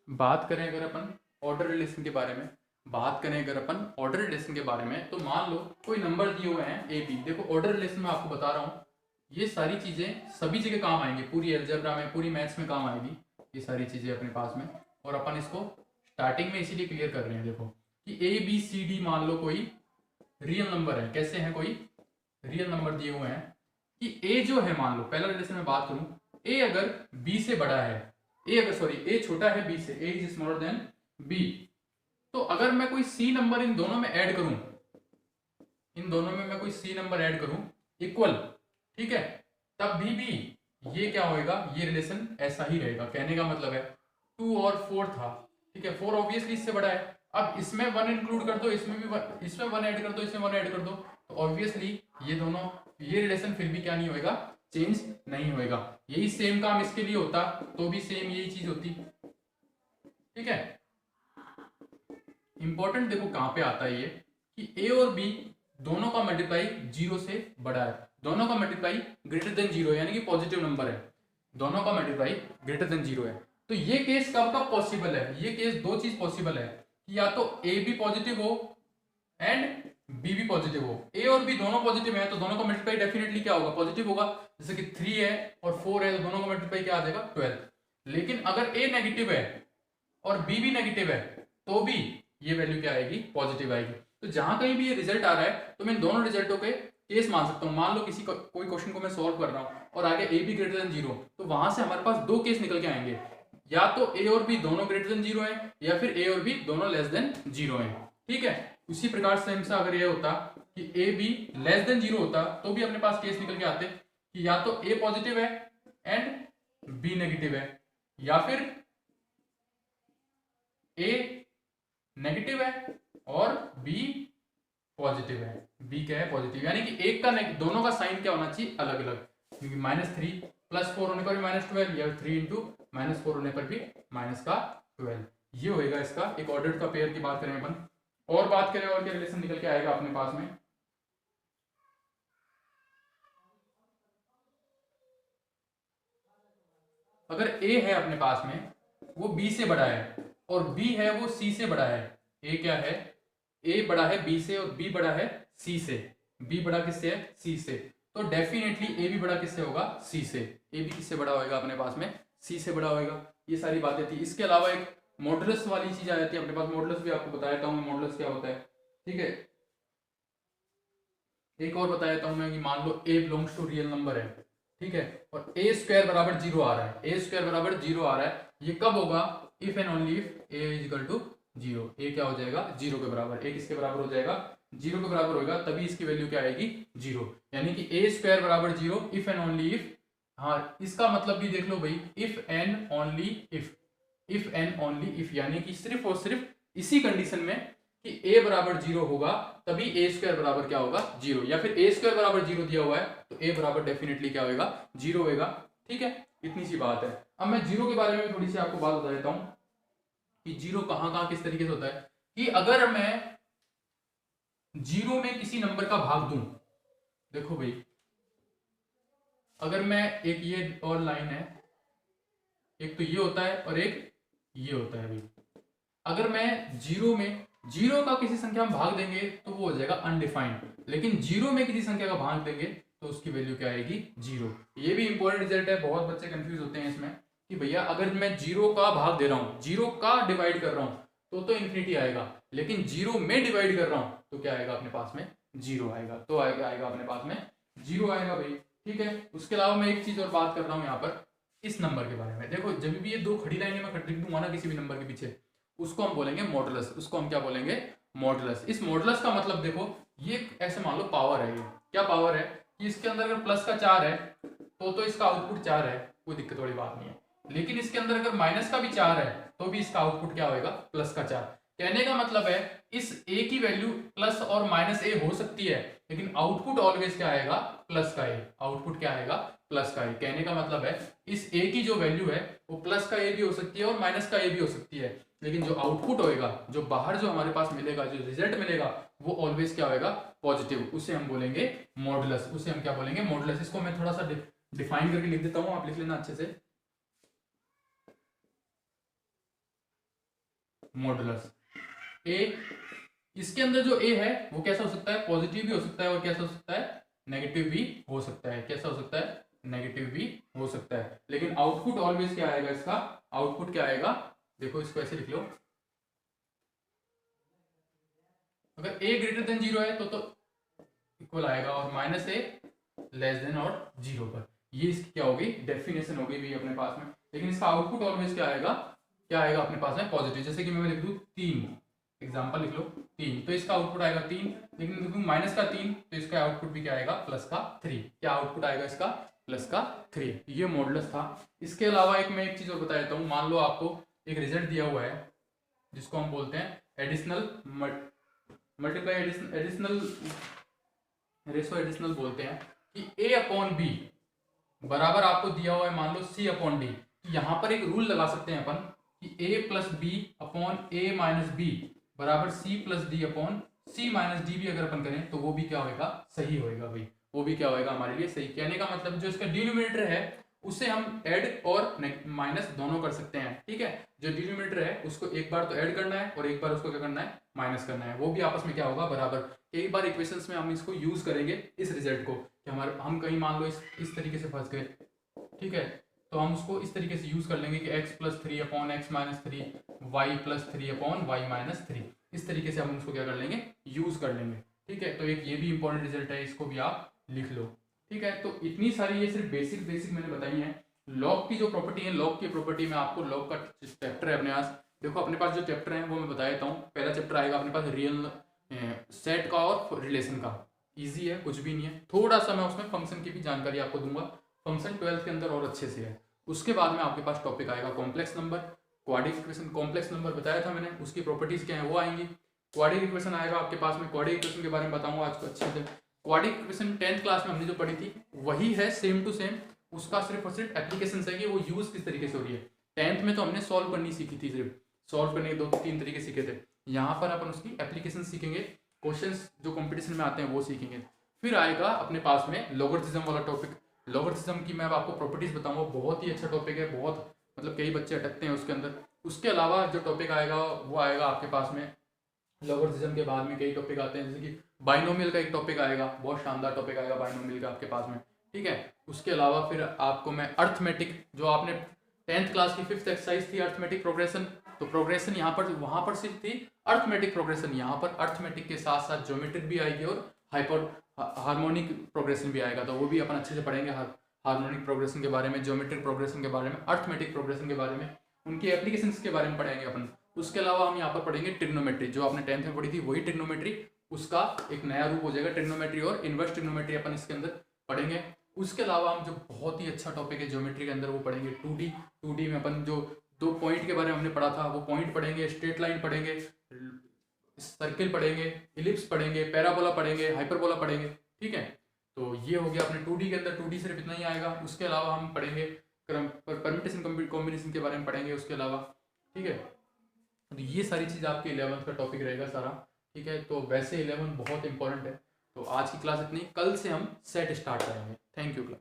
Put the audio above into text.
बात करें अगर अपन ऑर्डर रिलेशन के बारे में, तो मान लो कोई नंबर दिए हुए हैं ए बी। देखो ऑर्डर रिलेशन में आपको बता रहा हूँ, ये सारी चीजें सभी जगह काम आएंगी, पूरी अलजेब्रा में, पूरी मैथ्स में काम आएगी ये सारी चीजें अपने पास में। और अपन इसको स्टार्टिंग में इसीलिए क्लियर कर रहे हैं। देखो कि ए बी सी डी मान लो कोई रियल नंबर है। कैसे हैं? कोई रियल नंबर दिए हुए हैं कि ए जो है, मान लो पहला रिलेशन में बात करूं, ए अगर बी से बड़ा है, ए छोटा है बी से, ए इज स्मॉलर देन बी, तो अगर मैं कोई सी नंबर इन दोनों में ऐड करूं, मैं कोई सी नंबर ऐड करूं इक्वल, ठीक है, तब भी ये क्या होएगा, ये रिलेशन ऐसा ही रहेगा। कहने का मतलब है 2 और 4 था, ठीक है, 4 ऑब्वियसली इससे बड़ा है। अब इसमें 1 इंक्लूड कर दो, इसमें भी 1, इसमें 1 ऐड कर दो, इसमें 1 ऐड कर दो, तो ऑब्वियसली ये दोनों, ये रिलेशन फिर भी क्या नहीं होएगा, चेंज नहीं होएगा। यही सेम काम इसके लिए होता तो भी सेम यही चीज होती, ठीक है। इंपॉर्टेंट देखो कहां पे आता है ये, कि ए और बी दोनों का मल्टीप्लाई 0 से बड़ा है, दोनों का मल्टीप्लाई ग्रेटर देन 0 यानी कि पॉजिटिव नंबर है, दोनों का मल्टीप्लाई ग्रेटर देन 0 है। तो ये केस कब कब पॉसिबल है? ये केस दो चीज पॉसिबल है कि या तो ए भी पॉजिटिव हो एंड बी भी पॉजिटिव हो। ए और बी दोनों पॉजिटिव है तो दोनों का मल्टीप्लाई डेफिनेटली क्या होगा, पॉजिटिव होगा। जैसे कि 3 है और 4 है तो दोनों का मल्टीप्लाई क्या आ जाएगा, 12। लेकिन अगर ए नेगेटिव है और बी भी नेगेटिव है तो भी ये वैल्यू क्या आएगी, पॉजिटिव आएगी। तो जहां कहीं भी ये रिजल्ट आ रहा है तो मैं इन दोनों रिजल्टों के केस मान सकता हूं। मान लो कोई क्वेश्चन को मैं सॉल्व कर रहा हूं और आगे ए बी ग्रेटर देन 0, तो वहां से हमारे पास दो केस निकल के आएंगे, या तो ए और बी दोनों ग्रेटर देन 0 है या फिर ए और बी दोनों लेस देन 0 है, ठीक है। उसी प्रकार से अगर ये होता कि ए बी लेस देन 0 होता तो भी अपने पास केस निकल के आते कि या तो ए पॉजिटिव है एंड बी नेगेटिव है, या फिर ए नेगेटिव है और बी पॉजिटिव है। बी क्या है, पॉजिटिव, यानी कि एक का दोनों का साइन क्या होना चाहिए, अलग अलग, क्योंकि -3 + 4 होने पर भी -12, या 3 × -4 होने पर भी -12। ये होएगा इसका एक ऑर्डर का पेयर की बात करें अपन। और बात करें और क्या रिलेशन निकल के आएगा अपने पास में, अगर ए है अपने पास में वो बी से बड़ा है और बी है वो सी से बड़ा है। ए क्या है, ए बड़ा है बी से और बी बड़ा है सी से। बी बड़ा किससे है, सी से, तो डेफिनेटली ए भी बड़ा किससे होगा, सी से। ए भी किससे बड़ा होगा अपने पास में, सी से बड़ा होगा। ये सारी बातें थी। इसके अलावा एक मॉडुलस वाली चीज आ जाती है अपने पास। मॉडुलस भी आपको बता देता हूँ मॉडुलस क्या होता है, ठीक है। एक और बता देता हूँ मैं कि मान लो ए बिलोंग्स टू रियल नंबर है, ठीक है, और ए स्क्वायर बराबर 0 आ रहा है, ए स्क्वायर बराबर 0 आ रहा है। ये कब होगा, if and only if A is equal to 0। A क्या हो जाएगा, 0 के बराबर। ए किसके बराबर हो जाएगा, 0 के बराबर होगा, तभी इसकी वैल्यू क्या आएगी, 0। यानी कि ए स्क्वायर बराबर 0 इफ एंड ओनली इफ। हाँ, इसका मतलब भी देख लो भाई, if and only if, if and only if, यानी कि सिर्फ और सिर्फ इसी कंडीशन में कि a बराबर 0 होगा तभी ए स्क्वायर बराबर क्या होगा, 0। या फिर ए स्क्वायर बराबर 0 दिया हुआ है तो a बराबर डेफिनेटली क्या होगा, 0 होगा, ठीक है। इतनी सी बात है। अब मैं 0 के बारे में थोड़ी सी आपको बात बता देता हूं कि 0 कहां कहां किस तरीके से होता है। कि अगर मैं 0 में किसी नंबर का भाग दूं, देखो भाई, अगर मैं एक ये और लाइन है, एक तो ये होता है और एक ये होता है भाई। अगर मैं 0 में 0 का किसी संख्या में भाग देंगे तो वो हो जाएगा अनडिफाइंड, लेकिन 0 में किसी संख्या का भाग देंगे तो उसकी वैल्यू क्या आएगी, 0। ये भी इंपॉर्टेंट रिजल्ट है, बहुत बच्चे कंफ्यूज होते हैं इसमें कि भैया अगर मैं 0 का भाग दे रहा हूं, 0 का डिवाइड कर रहा हूं तो इन्फिनिटी आएगा, लेकिन 0 में डिवाइड कर रहा हूं तो क्या आएगा अपने पास में, 0 आएगा। तो आएगा अपने पास में 0 आएगा भाई, ठीक है। उसके अलावा मैं एक चीज और बात कर रहा हूं यहाँ पर इस नंबर के बारे में। देखो जब भी ये दो खड़ी लाइनें मैं लिख दूंगा ना किसी भी नंबर के पीछे, उसको हम बोलेंगे मॉडुलस। उसको हम क्या बोलेंगे, मॉडुलस। इस मॉडुलस का मतलब देखो, ये ऐसे मान लो पावर है, ये क्या पावर है कि इसके अंदर अगर प्लस का 4 है तो इसका आउटपुट 4 है, कोई दिक्कत वाली बात नहीं है। लेकिन इसके अंदर अगर माइनस का भी 4 है तो भी इसका आउटपुट क्या होगा, प्लस का 4। कहने का मतलब है इस ए की वैल्यू प्लस और -a हो सकती है, लेकिन आउटपुट ऑलवेज क्या आएगा, प्लस का ए। आउटपुट क्या आएगा, प्लस का ए। कहने का मतलब है इस ए की जो वैल्यू है वो प्लस का ए भी हो सकती है और माइनस का ए भी हो सकती है, लेकिन जो आउटपुट होएगा, जो बाहर जो हमारे पास मिलेगा, जो रिजल्ट मिलेगा, वो ऑलवेज क्या होएगा, पॉजिटिव। उसे हम बोलेंगे मॉडुलस। उसे हम क्या बोलेंगे, मॉडुलस। इसको मैं थोड़ा सा डिफाइन करके लिख देता हूं, आप लिख लेना अच्छे से। मॉडुलस ए। इसके अंदर जो ए है वो कैसा हो सकता है, पॉजिटिव भी हो सकता है और कैसा हो सकता है, नेगेटिव भी हो सकता है। कैसा हो सकता है, नेगेटिव भी हो सकता है। लेकिन आउटपुट ऑलवेज क्या आएगा, इसका आउटपुट क्या आएगा, देखो इसको ऐसे लिख लो, अगर ए ग्रेटर देन 0 है तो इक्वल आएगा, और माइनस ए लेस देन और 0 पर। ये इसकी क्या होगी, डेफिनेशन होगी भी अपने पास में। लेकिन इसका आउटपुट ऑलवेज क्या आएगा, क्या आएगा अपने पास में, पॉजिटिव। जैसे कि मैं लिख दूं 3, एग्जांपल लिख लो 3, तो इसका आउटपुट आएगा 3। लेकिन लिखूं माइनस का 3 तो इसका आउटपुट भी क्या आएगा, प्लस का 3। क्या आउटपुट आएगा इसका, प्लस का 3। ये मॉडुलस था। इसके अलावा मैं एक चीज और बता देता हूँ। मान लो आपको एक रिजल्ट दिया हुआ है जिसको हम बोलते हैं additional multiply additional ratio additional बोलते हैं, कि a अपॉन बी बराबर आपको दिया हुआ है मान लो c अपॉन डी। यहां पर एक रूल लगा सकते हैं अपन कि a plus B upon a minus B बराबर c plus D upon c minus D भी अगर अपन करें तो वो भी क्या होगा, सही होएगा भाई, वो भी क्या होएगा हमारे लिए सही। कहने का मतलब जो इसका डिनोमिनेटर है उसे हम ऐड और माइनस दोनों कर सकते हैं, ठीक है। जो डिनोमिनेटर है उसको एक बार तो ऐड करना है और एक बार उसको क्या करना है, माइनस करना है। वो भी आपस में क्या होगा, बराबर। कई बार इक्वेशंस में हम इसको यूज करेंगे इस रिजल्ट को, कि हमारे हम कहीं मान लो इस तरीके से फंस गए, ठीक है, तो हम उसको इस तरीके से यूज कर लेंगे कि x plus 3 upon X minus 3, Y plus 3 upon Y minus 3। इस तरीके से हम उसको क्या कर लेंगे, यूज कर लेंगे, ठीक है। तो एक ये भी इंपॉर्टेंट रिजल्ट है, इसको भी आप लिख लो, ठीक है। तो इतनी सारी ये सिर्फ बेसिक मैंने बताई है। लॉग की जो प्रॉपर्टी है, लॉग की प्रॉपर्टी में आपको लॉग का चैप्टर है अपने पास। देखो अपने पास जो चैप्टर है वो मैं बता देता हूँ। पहला चैप्टर आएगा अपने पास रियल सेट का और रिलेशन का। इजी है, कुछ भी नहीं है। थोड़ा सा मैं उसमें फंक्शन की भी जानकारी आपको दूंगा, फंक्शन 12th के अंदर और अच्छे से है। उसके बाद में आपके पास टॉपिक आएगा complex number, quadric equation. Complex number बताया था मैंने, उसकी प्रॉपर्टीज क्या है वो आएंगी। क्वाड्रिक इक्वेशन आएगा आपके पास में, क्वाड्रिक इक्वेशन के बारे में बताऊंगा आज को अच्छे से। क्वाड्रिक इक्वेशन 10th क्लास में हमने जो पढ़ी थी वही है, सेम टू सेम। उसका सिर्फ और सिर्फ एप्लीकेशन है कि वो यूज किस तरीके से हो रही है। 10th में तो हमने सॉल्व करनी सीखी थी, सिर्फ सॉल्व करने के 2-3 तरीके सीखे थे। यहाँ पर अपन उसकी एप्लीकेशन सीखेंगे, क्वेश्चंस जो कंपटीशन में आते हैं वो सीखेंगे। फिर आएगा अपने पास में लॉगरिथम वाला टॉपिक। लॉगरिथम की मैं आपको प्रॉपर्टीज बताऊंगा, बहुत ही अच्छा टॉपिक है, बहुत मतलब कई बच्चे अटकते हैं उसके अंदर। उसके अलावा जो टॉपिक आएगा वो आएगा आपके पास में लॉगरिथम के बाद में कई टॉपिक आते हैं, जैसे कि बाइनोमियल का एक टॉपिक आएगा, बहुत शानदार टॉपिक आएगा बाइनोमियल का आपके पास में, ठीक है। उसके अलावा फिर आपको मैं अर्थमेटिक, जो आपने 10th क्लास की 5th एक्सरसाइज थी अर्थमेटिक प्रोग्रेशन, तो प्रोग्रेशन यहाँ पर वहां पर सिर्फ थी अर्थमेटिक प्रोग्रेशन। यहाँ पर अर्थमेटिक के साथ साथ ज्योमेट्रिक भी आएगी और हाइपर हार्मोनिक प्रोग्रेशन भी आएगा, तो वो भी अपन अच्छे से पढ़ेंगे। हार्मोनिक प्रोग्रेशन के बारे में, ज्योमेट्रिक प्रोग्रेशन के बारे में, अर्थमेटिक प्रोग्रेशन के बारे में, उनकी एप्लीकेशंस के बारे में पढ़ेंगे अपन। उसके अलावा हम यहाँ पर पढ़ेंगे ट्रिग्नोमेट्री, जो आपने 10th में पढ़ी थी वही ट्रिग्नोमेट्री, उसका एक नया रूप हो जाएगा ट्रिग्नोमेट्री, और इनवर्स ट्रिग्नोमेट्री अपन इसके अंदर पढ़ेंगे। उसके अलावा हम जो बहुत ही अच्छा टॉपिक है ज्योमेट्री के अंदर वो पढ़ेंगे 2D। 2D में अपन जो 2 पॉइंट के बारे में हमने पढ़ा था वो पॉइंट पढ़ेंगे, स्ट्रेट लाइन पढ़ेंगे, सर्किल पढ़ेंगे, इलिप्स पढ़ेंगे, पैराबोला पढ़ेंगे, हाइपरबोला पढ़ेंगे, ठीक है। तो ये हो गया अपने 2D के अंदर। 2D सिर्फ इतना ही आएगा। उसके अलावा हम पढ़ेंगे परम्यूटेशन कॉम्बिनेशन के बारे में पढ़ेंगे उसके अलावा, ठीक है। तो ये सारी चीज़ आपके 11th का टॉपिक रहेगा सारा, ठीक है। तो वैसे 11 बहुत इंपॉर्टेंट है। तो आज की क्लास इतनी, कल से हम सेट स्टार्ट करेंगे। Thank you class.